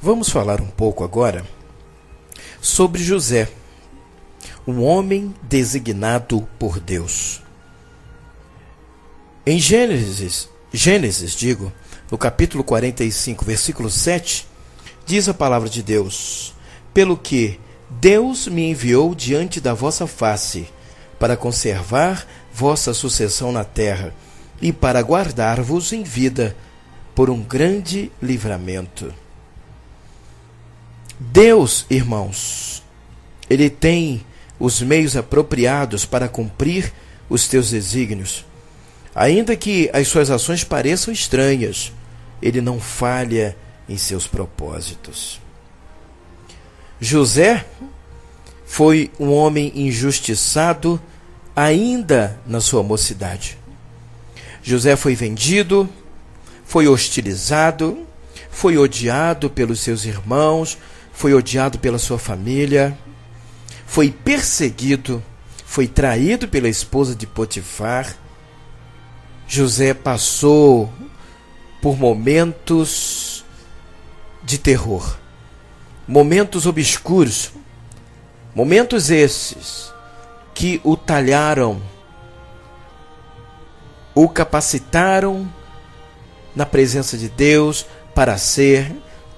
Vamos falar um pouco agora sobre José, um homem designado por Deus. Em Gênesis, no capítulo 45, versículo 7, diz a palavra de Deus: pelo que Deus me enviou diante da vossa face, para conservar vossa sucessão na terra, e para guardar-vos em vida, por um grande livramento. Deus, irmãos, Ele tem os meios apropriados para cumprir os teus desígnios. Ainda que as suas ações pareçam estranhas, Ele não falha em seus propósitos. José foi um homem injustiçado ainda na sua mocidade. José foi vendido, foi hostilizado, foi odiado pelos seus irmãos, foi odiado pela sua família, foi perseguido, foi traído pela esposa de Potifar. José passou por momentos de terror, momentos obscuros, momentos esses que o talharam, o capacitaram na presença de Deus para ser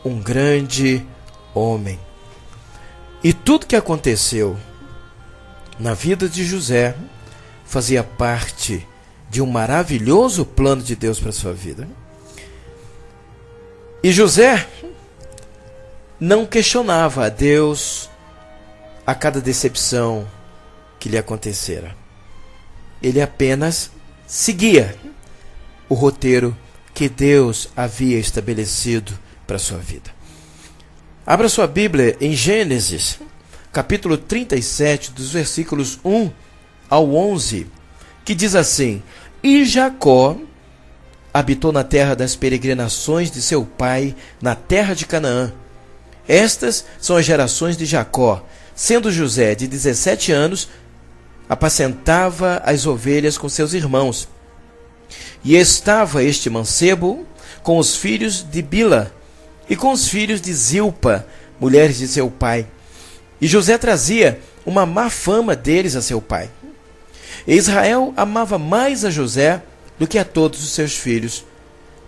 um grande homem. E tudo que aconteceu na vida de José fazia parte de um maravilhoso plano de Deus para a sua vida. E José não questionava a Deus a cada decepção que lhe acontecera. Ele apenas seguia o roteiro que Deus havia estabelecido para a sua vida. Abra sua Bíblia em Gênesis, capítulo 37, dos versículos 1 ao 11, que diz assim: E Jacó habitou na terra das peregrinações de seu pai, na terra de Canaã. Estas são as gerações de Jacó. Sendo José de 17 anos, apacentava as ovelhas com seus irmãos. E estava este mancebo com os filhos de Bila e com os filhos de Zilpa, mulheres de seu pai. E José trazia uma má fama deles a seu pai. E Israel amava mais a José do que a todos os seus filhos,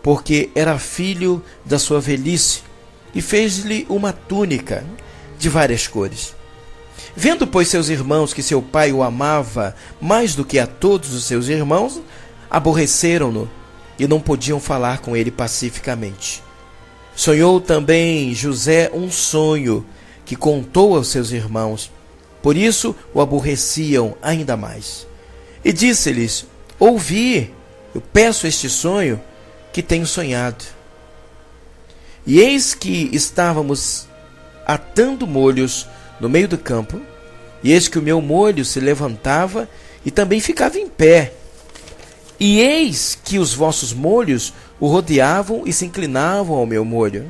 porque era filho da sua velhice, e fez-lhe uma túnica de várias cores. Vendo, pois, seus irmãos que seu pai o amava mais do que a todos os seus irmãos, aborreceram-no e não podiam falar com ele pacificamente. Sonhou também José um sonho que contou aos seus irmãos, por isso o aborreciam ainda mais. E disse-lhes: Ouvi, eu peço este sonho que tenho sonhado. E eis que estávamos atando molhos no meio do campo, e eis que o meu molho se levantava e também ficava em pé. E eis que os vossos molhos o rodeavam e se inclinavam ao meu molho.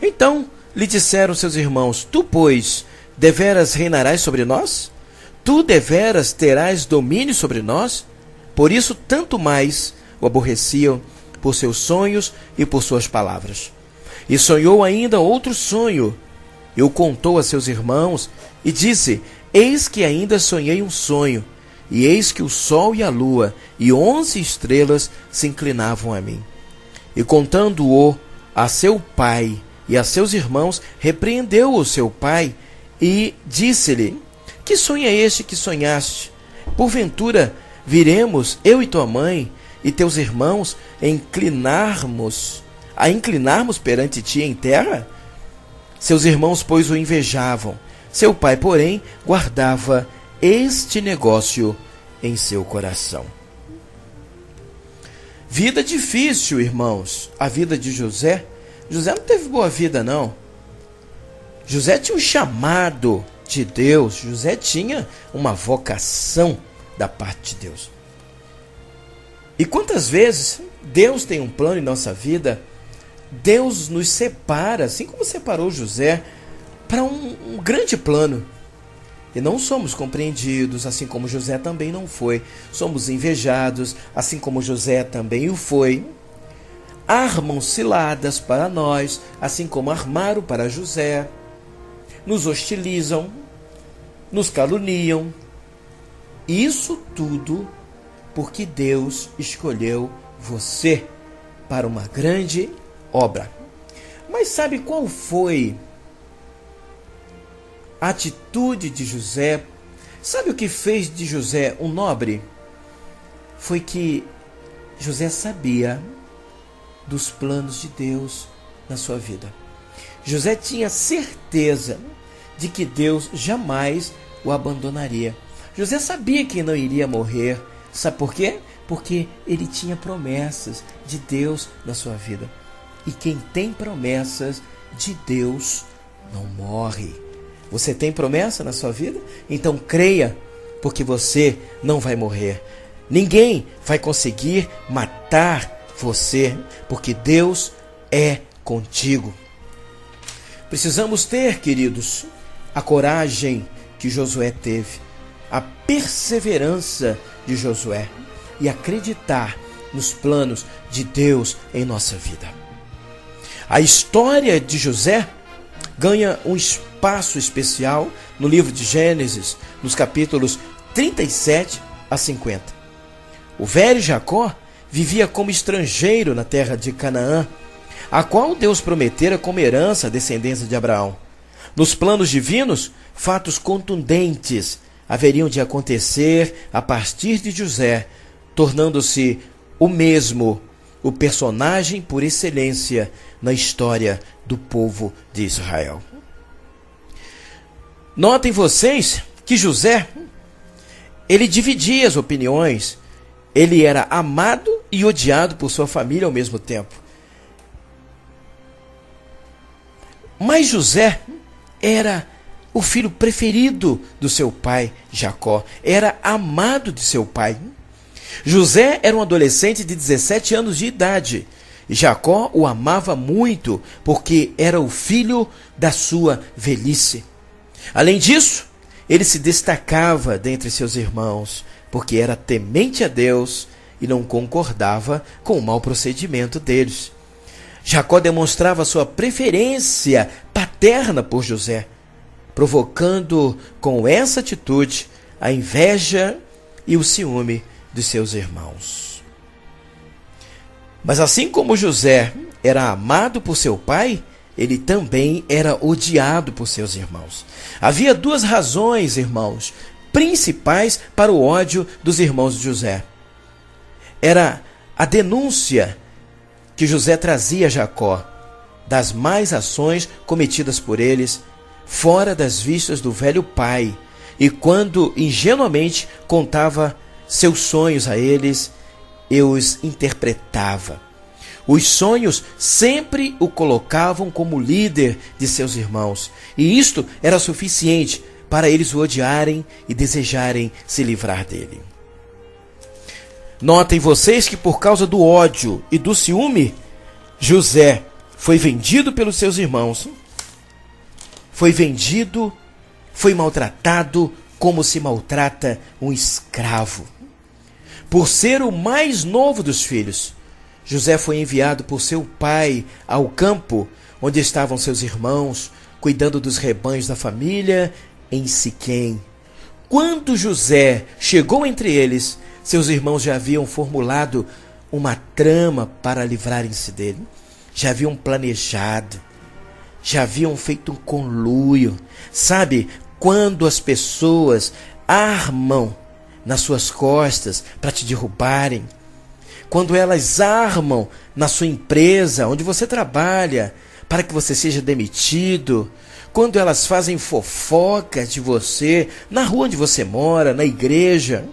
Então lhe disseram seus irmãos: Tu, pois, deveras reinarás sobre nós? Tu deveras terás domínio sobre nós? Por isso tanto mais o aborreciam por seus sonhos e por suas palavras. E sonhou ainda outro sonho, e o contou a seus irmãos, e disse: Eis que ainda sonhei um sonho, e eis que o sol e a lua e 11 estrelas se inclinavam a mim. E contando-o a seu pai e a seus irmãos, repreendeu o seu pai e disse-lhe: Que sonho é este que sonhaste? Porventura viremos, eu e tua mãe e teus irmãos, a inclinarmos perante ti em terra? Seus irmãos, pois, o invejavam. Seu pai, porém, guardava este negócio em seu coração. Vida difícil, irmãos. A vida de José. José não teve boa vida, não. José tinha um chamado de Deus. José tinha uma vocação da parte de Deus. E quantas vezes Deus tem um plano em nossa vida, Deus nos separa, assim como separou José, para um grande plano. E não somos compreendidos, assim como José também não foi. Somos invejados, assim como José também o foi. armam ciladas para nós, assim como armaram para José, nos hostilizam, nos caluniam. Isso tudo porque Deus escolheu você para uma grande obra. Mas sabe qual foi a atitude de José? Sabe o que fez de José um nobre? Foi que José sabia dos planos de Deus na sua vida. José tinha certeza de que Deus jamais o abandonaria. José sabia que não iria morrer. Sabe por quê? Porque ele tinha promessas de Deus na sua vida. E quem tem promessas de Deus não morre. Você tem promessa na sua vida? Então creia, porque você não vai morrer. Ninguém vai conseguir matar você, porque Deus é contigo. Precisamos ter, queridos, a coragem que Josué teve, a perseverança de Josué e acreditar nos planos de Deus em nossa vida. A história de José ganha um espaço especial no livro de Gênesis, nos capítulos 37 a 50. O velho Jacó vivia como estrangeiro na terra de Canaã, a qual Deus prometera como herança à descendência de Abraão. Nos planos divinos, fatos contundentes haveriam de acontecer a partir de José, tornando-se o mesmo o personagem por excelência na história do povo de Israel. Notem vocês que José, ele dividia as opiniões. Ele era amado e odiado por sua família ao mesmo tempo. Mas José era o filho preferido do seu pai, Jacó. Era amado de seu pai. José era um adolescente de 17 anos de idade. E Jacó o amava muito, porque era o filho da sua velhice. Além disso, ele se destacava dentre seus irmãos, porque era temente a Deus e não concordava com o mau procedimento deles. Jacó demonstrava sua preferência paterna por José, provocando com essa atitude a inveja e o ciúme de seus irmãos. Mas assim como José era amado por seu pai, ele também era odiado por seus irmãos. Havia duas razões, irmãos, principais para o ódio dos irmãos de José. Era a denúncia que José trazia a Jacó das más ações cometidas por eles fora das vistas do velho pai, e quando ingenuamente contava seus sonhos a eles, e os interpretava. Os sonhos sempre o colocavam como líder de seus irmãos, e isto era suficiente para eles o odiarem e desejarem se livrar dele. Notem vocês que por causa do ódio e do ciúme, José foi vendido pelos seus irmãos. Foi vendido, foi maltratado como se maltrata um escravo. Por ser o mais novo dos filhos, José foi enviado por seu pai ao campo, onde estavam seus irmãos, cuidando dos rebanhos da família em Siquém. Quando José chegou entre eles, seus irmãos já haviam formulado uma trama para livrarem-se dele. Já haviam planejado, já haviam feito um conluio. Sabe, quando as pessoas armam nas suas costas para te derrubarem, quando elas armam na sua empresa, onde você trabalha, para que você seja demitido, quando elas fazem fofocas de você, na rua onde você mora, na igreja,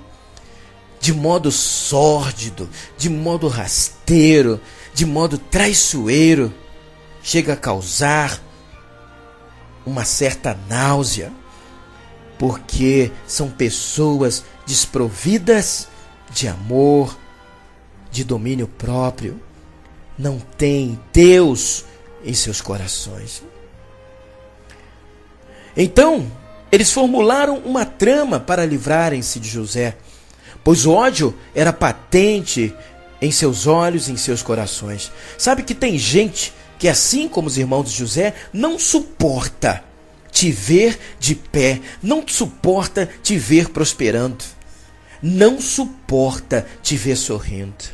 de modo sórdido, de modo rasteiro, de modo traiçoeiro, chega a causar uma certa náusea, porque são pessoas desprovidas de amor, de domínio próprio, não têm Deus em seus corações. Então, eles formularam uma trama para livrarem-se de José, pois o ódio era patente em seus olhos, em seus corações. Sabe que tem gente que, assim como os irmãos de José, não suporta te ver de pé, não suporta te ver prosperando, não suporta te ver sorrindo.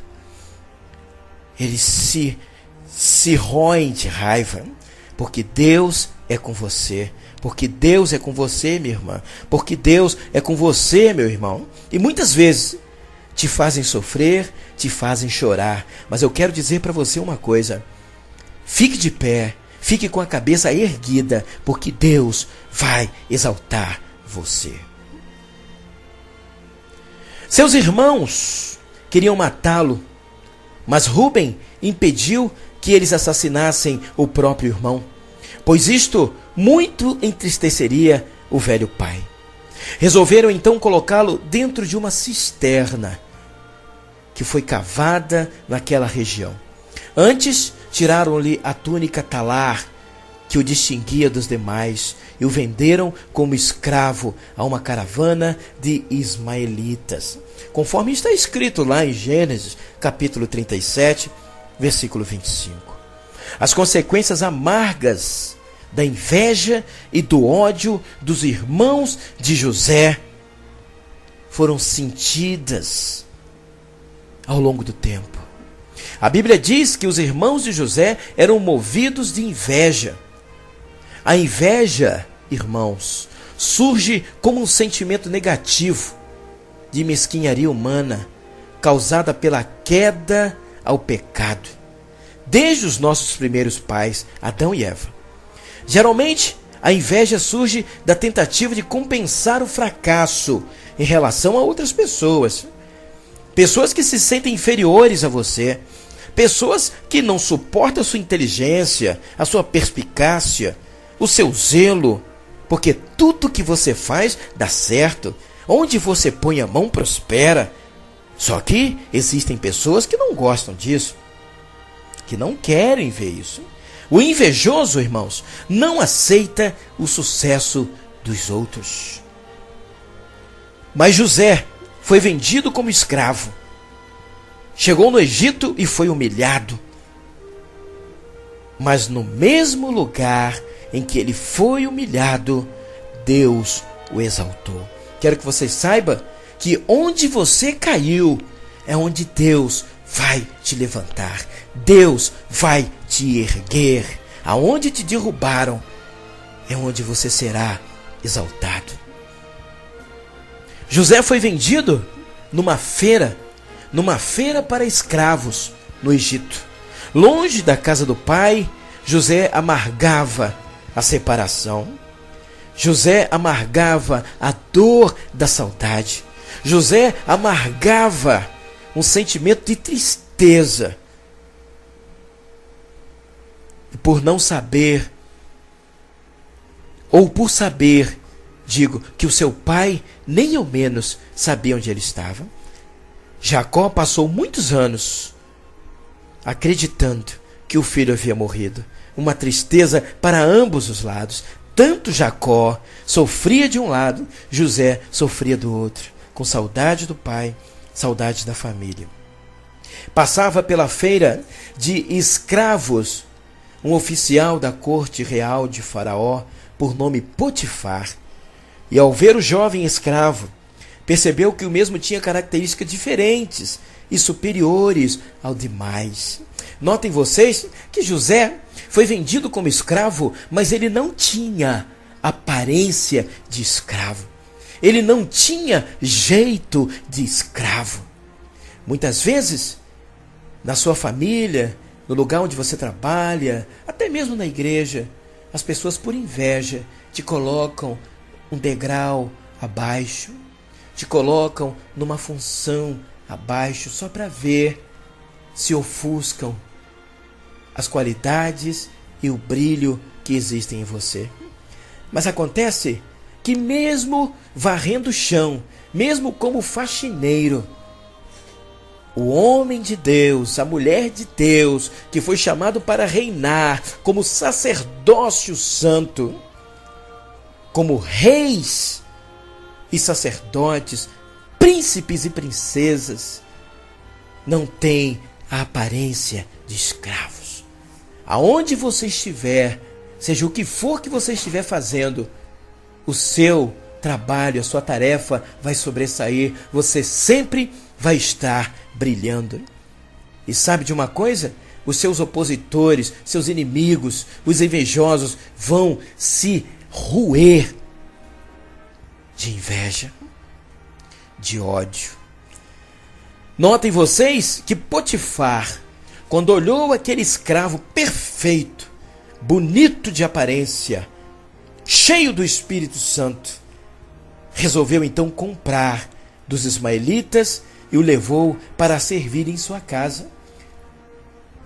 Eles se roem de raiva, porque Deus é com você, porque Deus é com você, minha irmã, porque Deus é com você, meu irmão. E muitas vezes te fazem sofrer, te fazem chorar, mas eu quero dizer para você uma coisa: fique de pé, fique com a cabeça erguida, porque Deus vai exaltar você. Seus irmãos queriam matá-lo, mas Rúben impediu que eles assassinassem o próprio irmão, pois isto muito entristeceria o velho pai. Resolveram então colocá-lo dentro de uma cisterna que foi cavada naquela região. Antes, tiraram-lhe a túnica talar que o distinguia dos demais e o venderam como escravo a uma caravana de ismaelitas, conforme está escrito lá em Gênesis, capítulo 37, versículo 25. As consequências amargas da inveja e do ódio dos irmãos de José foram sentidas ao longo do tempo. A Bíblia diz que os irmãos de José eram movidos de inveja. A inveja, irmãos, surge como um sentimento negativo de mesquinharia humana causada pela queda ao pecado, desde os nossos primeiros pais, Adão e Eva. Geralmente, a inveja surge da tentativa de compensar o fracasso em relação a outras pessoas. Pessoas que se sentem inferiores a você. Pessoas que não suportam a sua inteligência, a sua perspicácia, o seu zelo, porque tudo que você faz dá certo. Onde você põe a mão prospera. Só que existem pessoas que não gostam disso, que não querem ver isso. O invejoso, irmãos, não aceita o sucesso dos outros. Mas José foi vendido como escravo. Chegou no Egito e foi humilhado. Mas no mesmo lugar em que ele foi humilhado, Deus o exaltou. Quero que você saiba que onde você caiu é onde Deus vai te levantar. Deus vai te erguer. Aonde te derrubaram é onde você será exaltado. José foi vendido numa feira para escravos no Egito. Longe da casa do pai, José amargava a separação. José amargava a dor da saudade. José amargava um sentimento de tristeza. E por não saber, ou por saber, digo, que o seu pai nem ao menos sabia onde ele estava, Jacó passou muitos anos acreditando que o filho havia morrido. Uma tristeza para ambos os lados. Tanto Jacó sofria de um lado, José sofria do outro, com saudade do pai, saudade da família. Passava pela feira de escravos um oficial da corte real de Faraó, por nome Potifar, e ao ver o jovem escravo, percebeu que o mesmo tinha características diferentes e superiores ao demais. Notem vocês que José foi vendido como escravo, mas ele não tinha aparência de escravo. Ele não tinha jeito de escravo. Muitas vezes, na sua família, no lugar onde você trabalha, até mesmo na igreja, as pessoas por inveja te colocam um degrau abaixo, te colocam numa função abaixo, só para ver se ofuscam as qualidades e o brilho que existem em você. Mas acontece que mesmo varrendo o chão, mesmo como faxineiro, o homem de Deus, a mulher de Deus, que foi chamado para reinar como sacerdócio santo, como reis e sacerdotes, príncipes e princesas, não tem a aparência de escravos. Aonde você estiver, seja o que for que você estiver fazendo, o seu trabalho, a sua tarefa vai sobressair. Você sempre vai estar brilhando. E sabe de uma coisa? Os seus opositores, seus inimigos, os invejosos vão se roer de inveja, de ódio. Notem vocês que Potifar, quando olhou aquele escravo perfeito, bonito de aparência, cheio do Espírito Santo, resolveu então comprar dos ismaelitas e o levou para servir em sua casa.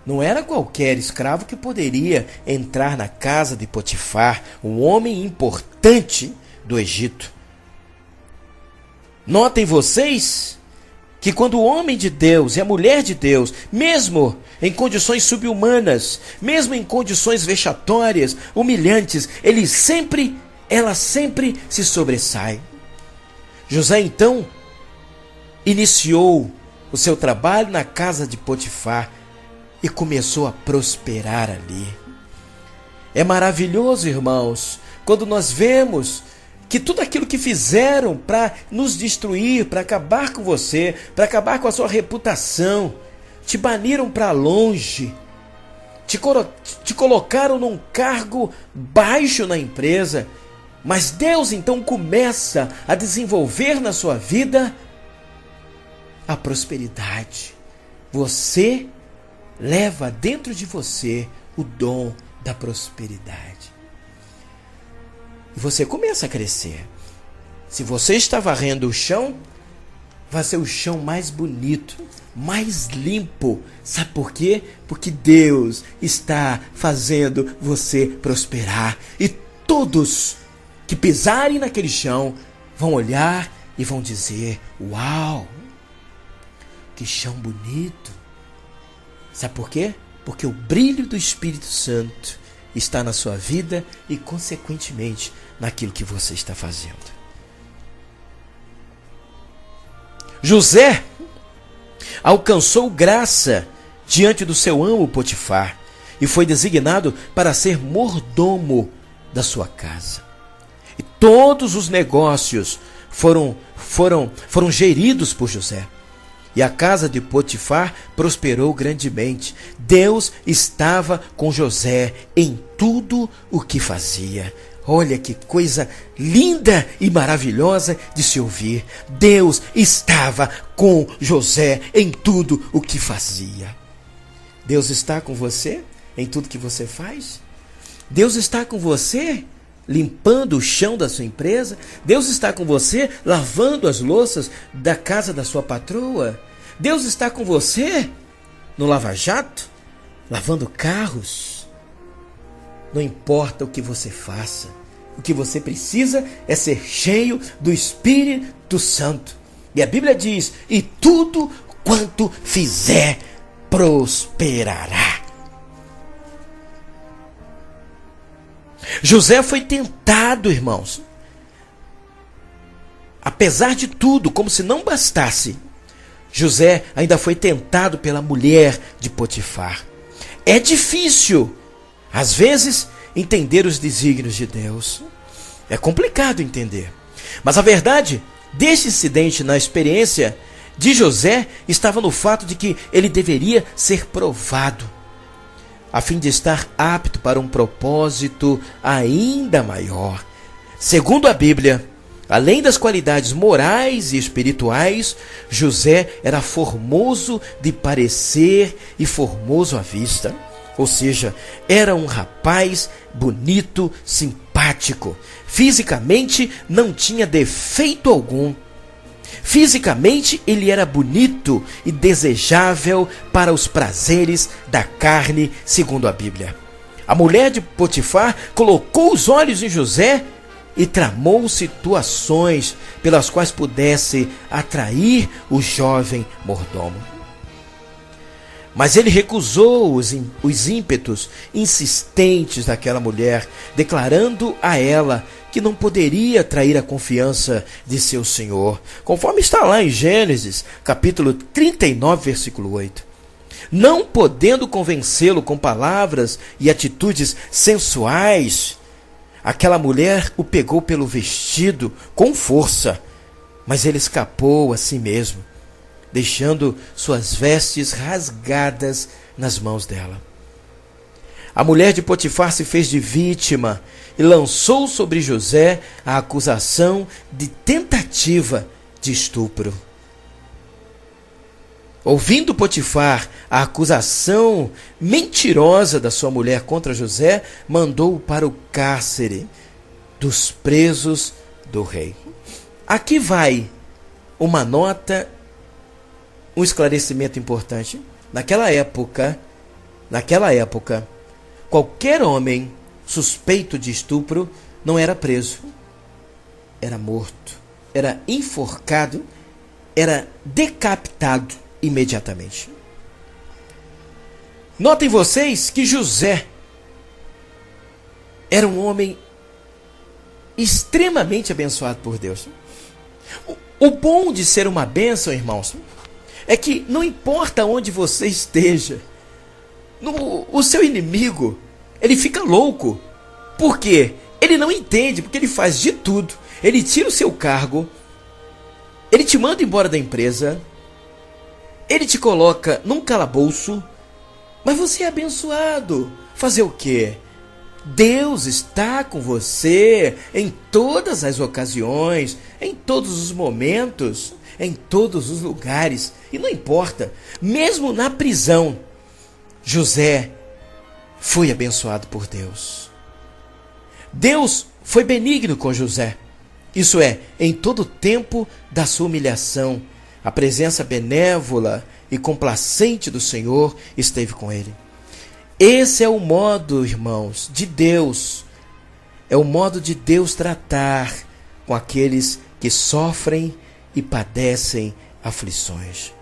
Não era qualquer escravo que poderia entrar na casa de Potifar, um homem importante do Egito. Notem vocês que quando o homem de Deus e a mulher de Deus, mesmo em condições subhumanas, mesmo em condições vexatórias, humilhantes, ela sempre se sobressai. José então iniciou o seu trabalho na casa de Potifar e começou a prosperar ali. É maravilhoso, irmãos, quando nós vemos que tudo aquilo que fizeram para nos destruir, para acabar com você, para acabar com a sua reputação, te baniram para longe, te colocaram num cargo baixo na empresa, mas Deus então começa a desenvolver na sua vida a prosperidade. Você leva dentro de você o dom da prosperidade. E você começa a crescer. Se você está varrendo o chão, vai ser o chão mais bonito, mais limpo. Sabe por quê? Porque Deus está fazendo você prosperar. E todos que pisarem naquele chão vão olhar e vão dizer: uau, que chão bonito. Sabe por quê? Porque o brilho do Espírito Santo está na sua vida e, consequentemente, naquilo que você está fazendo. José alcançou graça diante do seu amo Potifar e foi designado para ser mordomo da sua casa. E todos os negócios foram geridos por José. E a casa de Potifar prosperou grandemente. Deus estava com José em tudo o que fazia. Olha que coisa linda e maravilhosa de se ouvir. Deus estava com José em tudo o que fazia. Deus está com você em tudo que você faz? Deus está com você limpando o chão da sua empresa? Deus está com você lavando as louças da casa da sua patroa? Deus está com você no lava-jato, lavando carros? Não importa o que você faça, o que você precisa é ser cheio do Espírito Santo. E a Bíblia diz: e tudo quanto fizer prosperará. José foi tentado, irmãos. Apesar de tudo, como se não bastasse, José ainda foi tentado pela mulher de Potifar. É difícil, às vezes, entender os desígnios de Deus. É complicado entender. Mas a verdade deste incidente na experiência de José estava no fato de que ele deveria ser provado, a fim de estar apto para um propósito ainda maior. Segundo a Bíblia, além das qualidades morais e espirituais, José era formoso de parecer e formoso à vista. Ou seja, era um rapaz bonito, simpático. Fisicamente não tinha defeito algum. Fisicamente ele era bonito e desejável para os prazeres da carne, segundo a Bíblia. A mulher de Potifar colocou os olhos em José e tramou situações pelas quais pudesse atrair o jovem mordomo. Mas ele recusou os ímpetos insistentes daquela mulher, declarando a ela que não poderia trair a confiança de seu senhor, conforme está lá em Gênesis, capítulo 39, versículo 8. Não podendo convencê-lo com palavras e atitudes sensuais, aquela mulher o pegou pelo vestido com força, mas ele escapou a si mesmo, deixando suas vestes rasgadas nas mãos dela. A mulher de Potifar se fez de vítima e lançou sobre José a acusação de tentativa de estupro. Ouvindo Potifar a acusação mentirosa da sua mulher contra José, mandou-o para o cárcere dos presos do rei. Aqui vai uma nota, um esclarecimento importante. Naquela época, qualquer homem suspeito de estupro não era preso, era morto, era enforcado, era decapitado imediatamente. Notem vocês que José era um homem extremamente abençoado por Deus. O bom de ser uma bênção, irmãos, é que não importa onde você esteja, o seu inimigo, ele fica louco. Por quê? Ele não entende, porque ele faz de tudo. Ele tira o seu cargo, ele te manda embora da empresa, ele te coloca num calabouço, mas você é abençoado. Fazer o quê? Deus está com você em todas as ocasiões, em todos os momentos, em todos os lugares. E não importa, mesmo na prisão, José foi abençoado por Deus. Deus foi benigno com José. Isso é, em todo o tempo da sua humilhação, a presença benévola e complacente do Senhor esteve com ele. Esse é o modo, irmãos, de Deus. É o modo de Deus tratar com aqueles que sofrem e padecem aflições.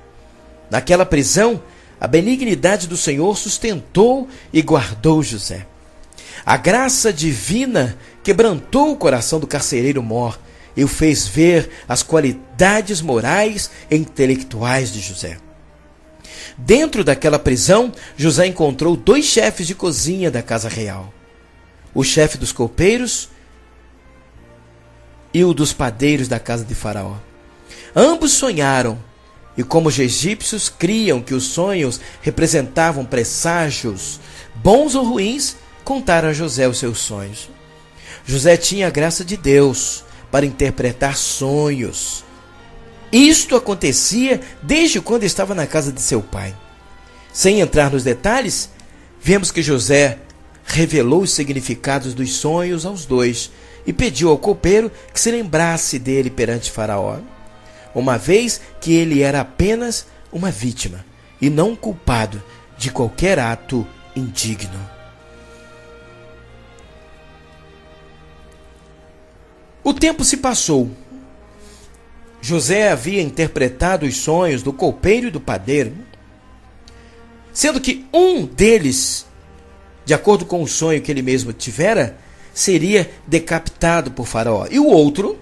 Naquela prisão, a benignidade do Senhor sustentou e guardou José. A graça divina quebrantou o coração do carcereiro mor e o fez ver as qualidades morais e intelectuais de José. Dentro daquela prisão, José encontrou 2 chefes de cozinha da casa real: o chefe dos copeiros e o dos padeiros da casa de Faraó. Ambos sonharam, e como os egípcios criam que os sonhos representavam presságios, bons ou ruins, contaram a José os seus sonhos. José tinha a graça de Deus para interpretar sonhos. Isto acontecia desde quando estava na casa de seu pai. Sem entrar nos detalhes, vemos que José revelou os significados dos sonhos aos 2 e pediu ao copeiro que se lembrasse dele perante Faraó, uma vez que ele era apenas uma vítima e não um culpado de qualquer ato indigno. O tempo se passou. José havia interpretado os sonhos do copeiro e do padeiro, sendo que um deles, de acordo com o sonho que ele mesmo tivera, seria decapitado por Faraó, e o outro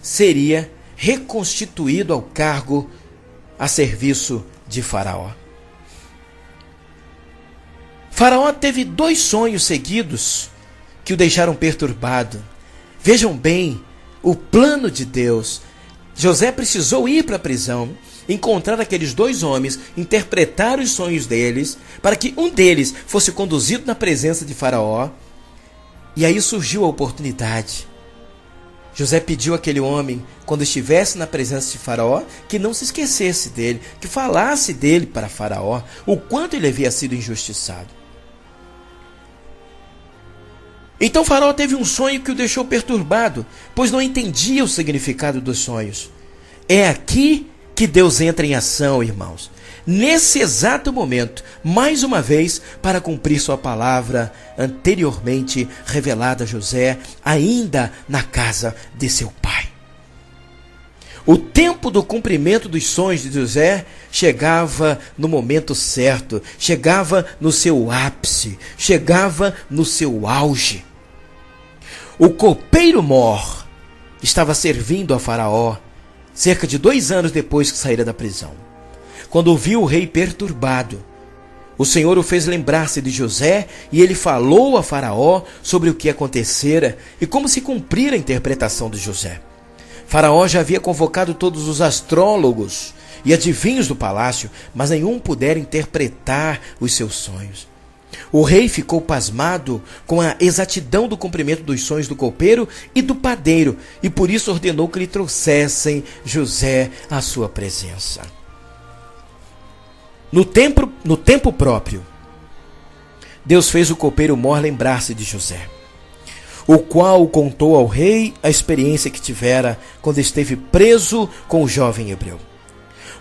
seria reconstituído ao cargo a serviço de Faraó. Faraó teve 2 sonhos seguidos que o deixaram perturbado. Vejam bem o plano de Deus. José precisou ir para a prisão, encontrar aqueles 2 homens, interpretar os sonhos deles, para que um deles fosse conduzido na presença de Faraó. E aí surgiu a oportunidade. José pediu àquele homem, quando estivesse na presença de Faraó, que não se esquecesse dele, que falasse dele para Faraó, o quanto ele havia sido injustiçado. Então Faraó teve um sonho que o deixou perturbado, pois não entendia o significado dos sonhos. É aqui que Deus entra em ação, irmãos. Nesse exato momento, mais uma vez, para cumprir sua palavra anteriormente revelada a José, ainda na casa de seu pai. O tempo do cumprimento dos sonhos de José chegava no momento certo, chegava no seu ápice, chegava no seu auge. O copeiro Mor estava servindo a Faraó cerca de 2 anos depois que saíra da prisão. Quando ouviu o rei perturbado, o Senhor o fez lembrar-se de José e ele falou a Faraó sobre o que acontecera e como se cumprira a interpretação de José. Faraó já havia convocado todos os astrólogos e adivinhos do palácio, mas nenhum pudera interpretar os seus sonhos. O rei ficou pasmado com a exatidão do cumprimento dos sonhos do copeiro e do padeiro, e por isso ordenou que lhe trouxessem José à sua presença. No tempo próprio, Deus fez o copeiro Mor lembrar-se de José, o qual contou ao rei a experiência que tivera quando esteve preso com o jovem hebreu.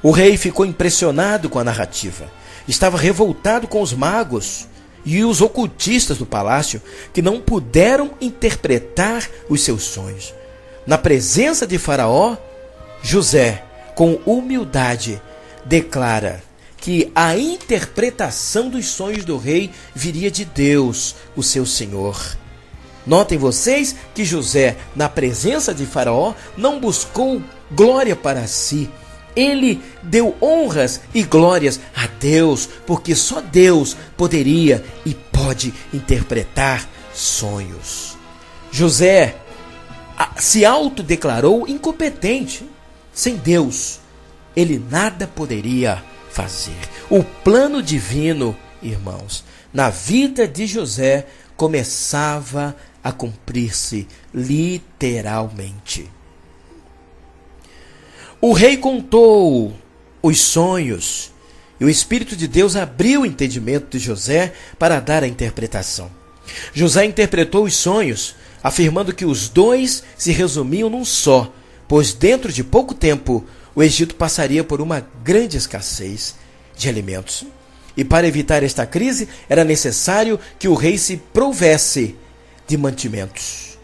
O rei ficou impressionado com a narrativa. Estava revoltado com os magos e os ocultistas do palácio que não puderam interpretar os seus sonhos. Na presença de Faraó, José, com humildade, declara que a interpretação dos sonhos do rei viria de Deus, o seu Senhor. Notem vocês que José, na presença de Faraó, não buscou glória para si. Ele deu honras e glórias a Deus, porque só Deus poderia e pode interpretar sonhos. José se autodeclarou incompetente. Sem Deus, ele nada poderia fazer. O plano divino, irmãos, na vida de José começava a cumprir-se literalmente. O rei contou os sonhos e o Espírito de Deus abriu o entendimento de José para dar a interpretação. José interpretou os sonhos, afirmando que os dois se resumiam num só, pois dentro de pouco tempo o Egito passaria por uma grande escassez de alimentos. E para evitar esta crise, era necessário que o rei se provesse de mantimentos.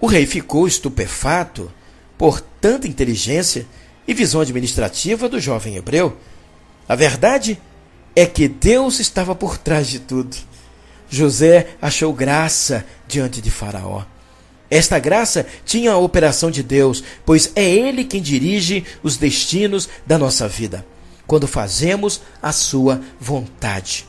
O rei ficou estupefato por tanta inteligência e visão administrativa do jovem hebreu. A verdade é que Deus estava por trás de tudo. José achou graça diante de Faraó. Esta graça tinha a operação de Deus, pois é Ele quem dirige os destinos da nossa vida, quando fazemos a sua vontade.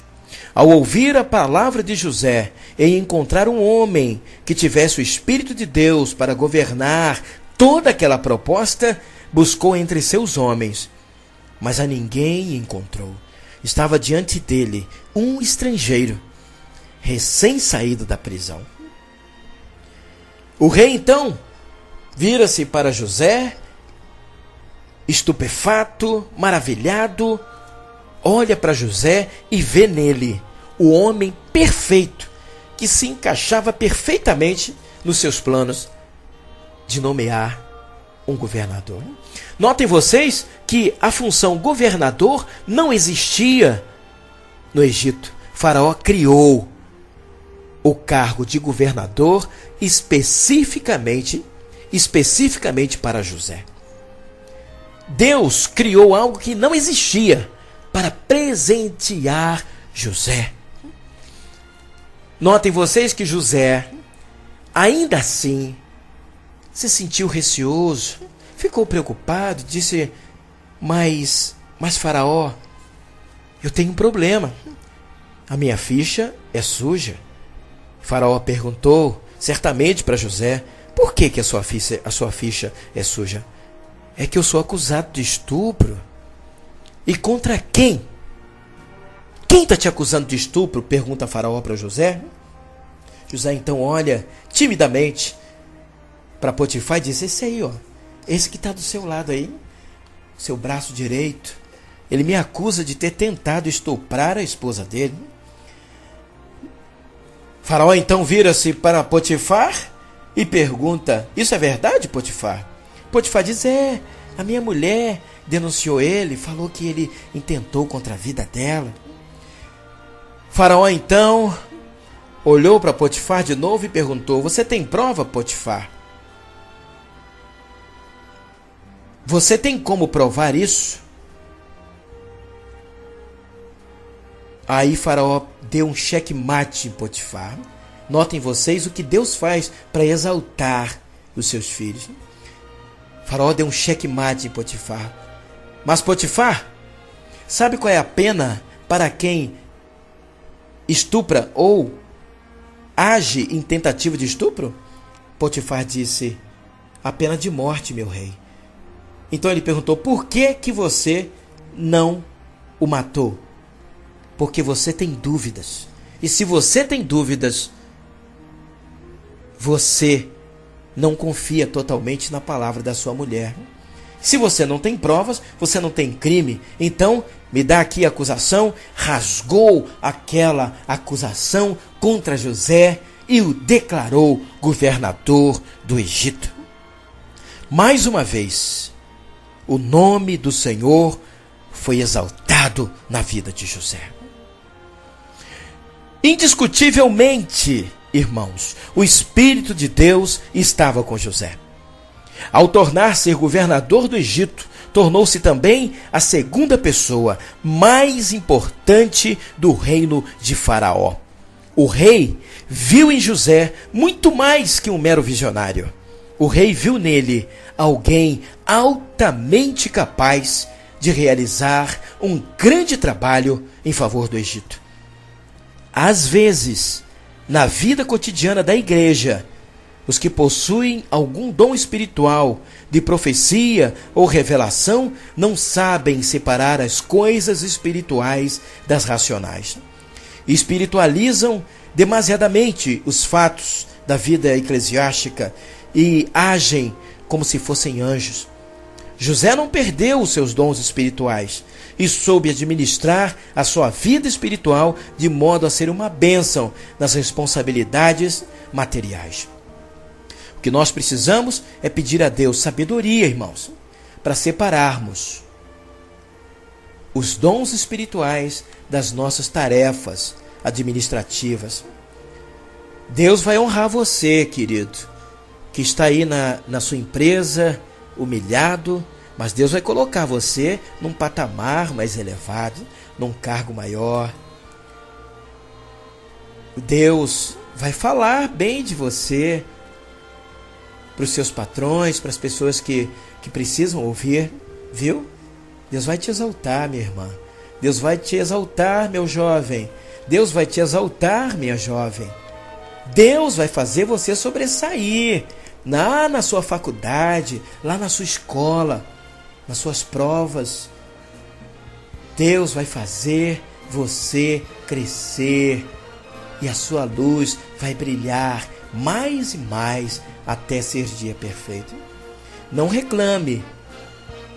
Ao ouvir a palavra de José e encontrar um homem que tivesse o Espírito de Deus para governar toda aquela proposta, buscou entre seus homens, mas a ninguém encontrou. Estava diante dele um estrangeiro, recém-saído da prisão. O rei então vira-se para José, estupefato, maravilhado, olha para José e vê nele o homem perfeito, que se encaixava perfeitamente nos seus planos de nomear um governador. Notem vocês que a função governador não existia no Egito. Faraó criou o cargo de governador especificamente para José. Deus criou algo que não existia para presentear José. Notem vocês que José, ainda assim, se sentiu receoso, ficou preocupado, disse, mas Faraó, eu tenho um problema. A minha ficha é suja. Faraó perguntou, certamente para José, por que a sua ficha é suja? É que eu sou acusado de estupro. E contra quem? Quem está te acusando de estupro? Pergunta Faraó para José. José então olha timidamente para Potifar e diz, esse aí, ó, esse que está do seu lado aí, seu braço direito, ele me acusa de ter tentado estuprar a esposa dele. Faraó então vira-se para Potifar e pergunta, isso é verdade, Potifar? Potifar diz, a minha mulher denunciou ele, falou que ele intentou contra a vida dela. Faraó então olhou para Potifar de novo e perguntou, você tem prova, Potifar? Você tem como provar isso? Aí Faraó deu um checkmate em Potifar. Notem vocês o que Deus faz para exaltar os seus filhos. Faraó deu um checkmate em Potifar. Mas Potifar, sabe qual é a pena para quem estupra ou age em tentativa de estupro? Potifar disse: a pena de morte, meu rei. Então ele perguntou: por que você não o matou? Porque você tem dúvidas. E se você tem dúvidas, você não confia totalmente na palavra da sua mulher. Se você não tem provas, você não tem crime. Então, me dá aqui a acusação. Rasgou aquela acusação contra José e o declarou governador do Egito. Mais uma vez, o nome do Senhor foi exaltado na vida de José. Indiscutivelmente, irmãos, o Espírito de Deus estava com José. Ao tornar-se governador do Egito, tornou-se também a segunda pessoa mais importante do reino de Faraó. O rei viu em José muito mais que um mero visionário. O rei viu nele alguém altamente capaz de realizar um grande trabalho em favor do Egito. Às vezes, na vida cotidiana da igreja, os que possuem algum dom espiritual de profecia ou revelação não sabem separar as coisas espirituais das racionais. Espiritualizam demasiadamente os fatos da vida eclesiástica e agem como se fossem anjos. José não perdeu os seus dons espirituais e soube administrar a sua vida espiritual de modo a ser uma bênção nas responsabilidades materiais. O que nós precisamos é pedir a Deus sabedoria, irmãos, para separarmos os dons espirituais das nossas tarefas administrativas. Deus vai honrar você, querido, que está aí na sua empresa, humilhado, mas Deus vai colocar você num patamar mais elevado, num cargo maior. Deus vai falar bem de você para os seus patrões, para as pessoas que precisam ouvir, viu? Deus vai te exaltar, minha irmã. Deus vai te exaltar, meu jovem. Deus vai te exaltar, minha jovem. Deus vai fazer você sobressair lá na sua faculdade, lá na sua escola, nas suas provas. Deus vai fazer você crescer e a sua luz vai brilhar mais e mais até ser dia perfeito. Não reclame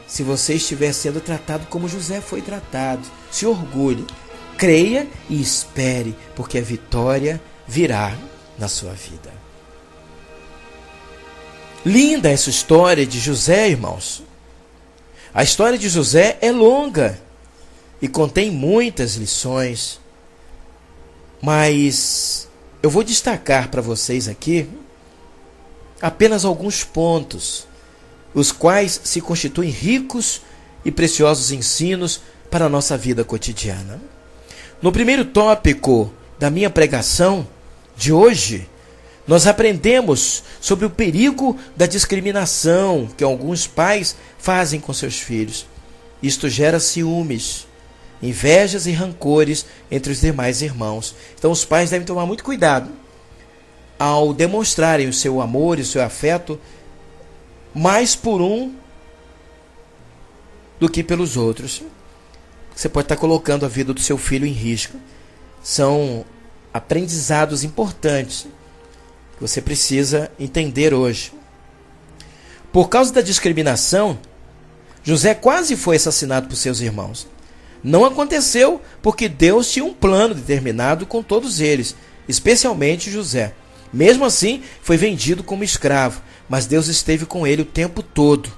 se você estiver sendo tratado como José foi tratado. Se orgulhe, creia e espere, porque a vitória virá na sua vida. Linda essa história de José, irmãos. A história de José é longa e contém muitas lições, mas eu vou destacar para vocês aqui apenas alguns pontos, os quais se constituem ricos e preciosos ensinos para a nossa vida cotidiana. No primeiro tópico da minha pregação de hoje, nós aprendemos sobre o perigo da discriminação que alguns pais fazem com seus filhos. Isto gera ciúmes, invejas e rancores entre os demais irmãos. Então os pais devem tomar muito cuidado ao demonstrarem o seu amor e o seu afeto mais por um do que pelos outros. Você pode estar colocando a vida do seu filho em risco. São aprendizados importantes que você precisa entender hoje. Por causa da discriminação, José quase foi assassinado por seus irmãos. Não aconteceu porque Deus tinha um plano determinado com todos eles, especialmente José. Mesmo assim, foi vendido como escravo, mas Deus esteve com ele o tempo todo.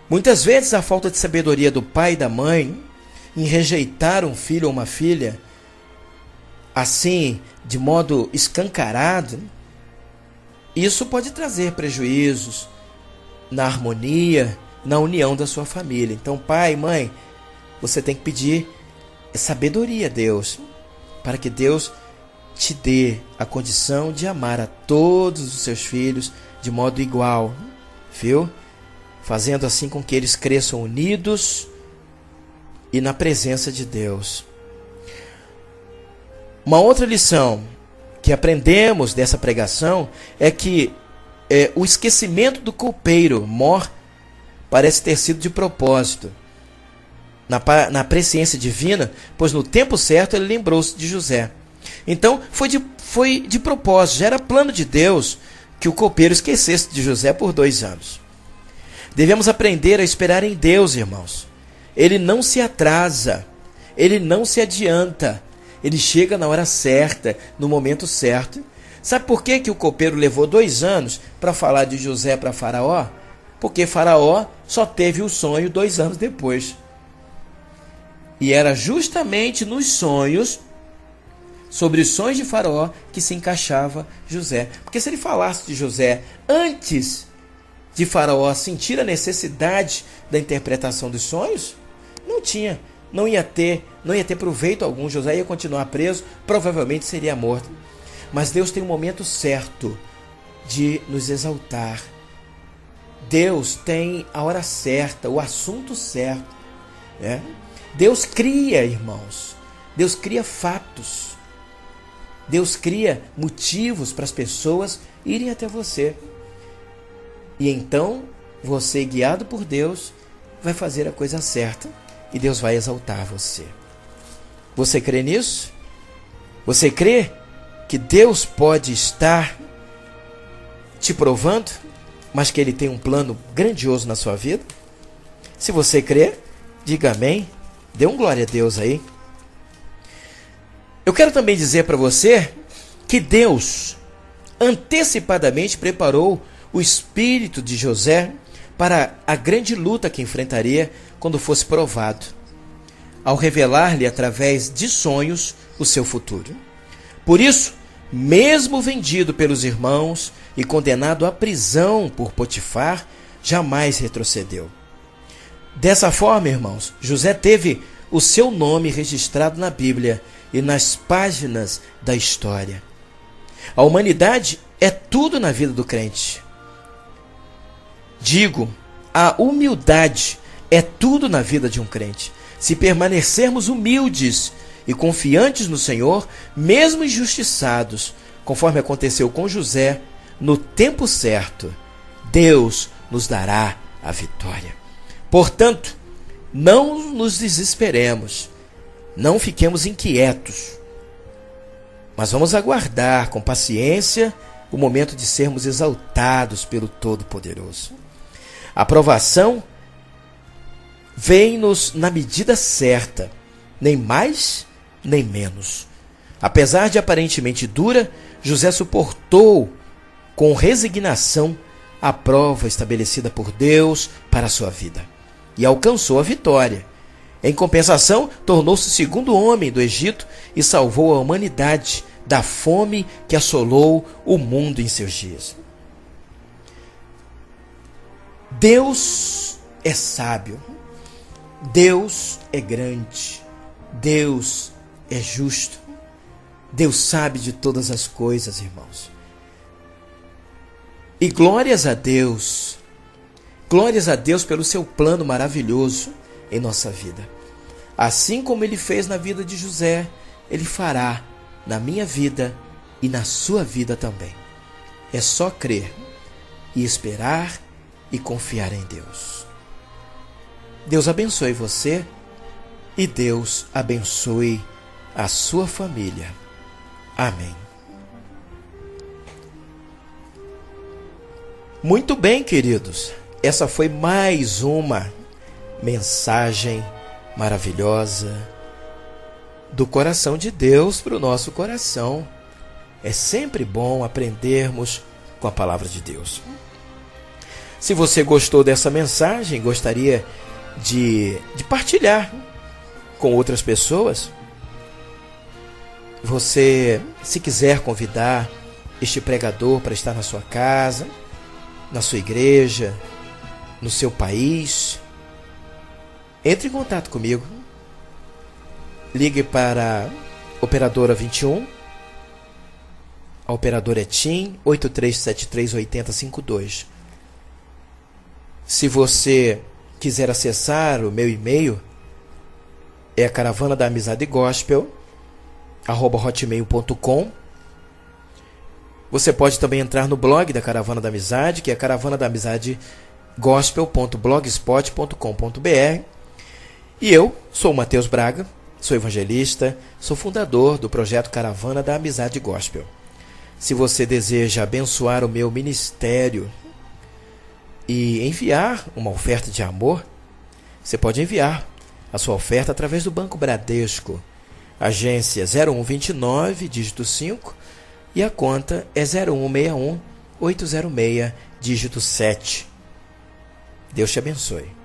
Muitas vezes a falta de sabedoria do pai e da mãe em rejeitar um filho ou uma filha, assim, de modo escancarado, isso pode trazer prejuízos na harmonia na união da sua família. Então, pai, mãe, você tem que pedir sabedoria a Deus, para que Deus te dê a condição de amar a todos os seus filhos de modo igual, viu? Fazendo assim com que eles cresçam unidos e na presença de Deus. Uma outra lição que aprendemos dessa pregação é que o esquecimento do copeiro Mor parece ter sido de propósito, na presciência divina, pois no tempo certo ele lembrou-se de José. Então foi de propósito, já era plano de Deus que o copeiro esquecesse de José por 2 anos. Devemos aprender a esperar em Deus, irmãos. Ele não se atrasa, ele não se adianta, ele chega na hora certa, no momento certo. Sabe por que o copeiro levou 2 anos para falar de José para Faraó? Porque Faraó só teve o sonho 2 anos depois. E era justamente nos sonhos, sobre os sonhos de Faraó, que se encaixava José. Porque se ele falasse de José antes de Faraó sentir a necessidade da interpretação dos sonhos, não ia ter proveito algum. José ia continuar preso, provavelmente seria morto. Mas Deus tem um momento certo de nos exaltar. Deus tem a hora certa, o assunto certo, né? Deus cria, irmãos. Deus cria fatos. Deus cria motivos para as pessoas irem até você. E então, você, guiado por Deus, vai fazer a coisa certa e Deus vai exaltar você. Você crê nisso? Você crê que Deus pode estar te provando, mas que Ele tem um plano grandioso na sua vida? Se você crê, diga amém. Dê um glória a Deus aí. Eu quero também dizer para você que Deus antecipadamente preparou o espírito de José para a grande luta que enfrentaria quando fosse provado, ao revelar-lhe através de sonhos o seu futuro. Por isso, mesmo vendido pelos irmãos e condenado à prisão por Potifar, jamais retrocedeu. Dessa forma, irmãos, José teve o seu nome registrado na Bíblia e nas páginas da história. A humanidade é tudo na vida do crente. Digo, a humildade é tudo na vida de um crente. Se permanecermos humildes e confiantes no Senhor, mesmo injustiçados, conforme aconteceu com José, no tempo certo, Deus nos dará a vitória. Portanto, não nos desesperemos, não fiquemos inquietos, mas vamos aguardar com paciência o momento de sermos exaltados pelo Todo-Poderoso. A aprovação vem-nos na medida certa, nem mais nem menos. Apesar de aparentemente dura, José suportou com resignação a prova estabelecida por Deus para a sua vida e alcançou a vitória. Em compensação, tornou-se o segundo homem do Egito e salvou a humanidade da fome que assolou o mundo em seus dias. Deus é sábio, Deus é grande, Deus é justo, Deus sabe de todas as coisas, irmãos. E glórias a Deus pelo seu plano maravilhoso em nossa vida. Assim como Ele fez na vida de José, Ele fará na minha vida e na sua vida também. É só crer e esperar e confiar em Deus. Deus abençoe você e Deus abençoe a sua família. Amém. Muito bem, queridos. Essa foi mais uma mensagem maravilhosa do coração de Deus para o nosso coração. É sempre bom aprendermos com a palavra de Deus. Se você gostou dessa mensagem, gostaria de partilhar com outras pessoas, você, se quiser convidar este pregador para estar na sua casa, na sua igreja, no seu país, entre em contato comigo. Ligue para operadora 21. A operadora é TIM 83738052. Se você quiser acessar o meu e-mail, é caravana da amizade gospel @hotmail.com. Você pode também entrar no blog da Caravana da Amizade, que é caravanaDaAmizadeGospel.blogspot.com.br. E eu sou o Matheus Braga, sou evangelista, sou fundador do projeto Caravana da Amizade Gospel. Se você deseja abençoar o meu ministério e enviar uma oferta de amor, você pode enviar a sua oferta através do Banco Bradesco, agência 0129, dígito 5, e a conta é 0161 806, dígito 7. Deus te abençoe.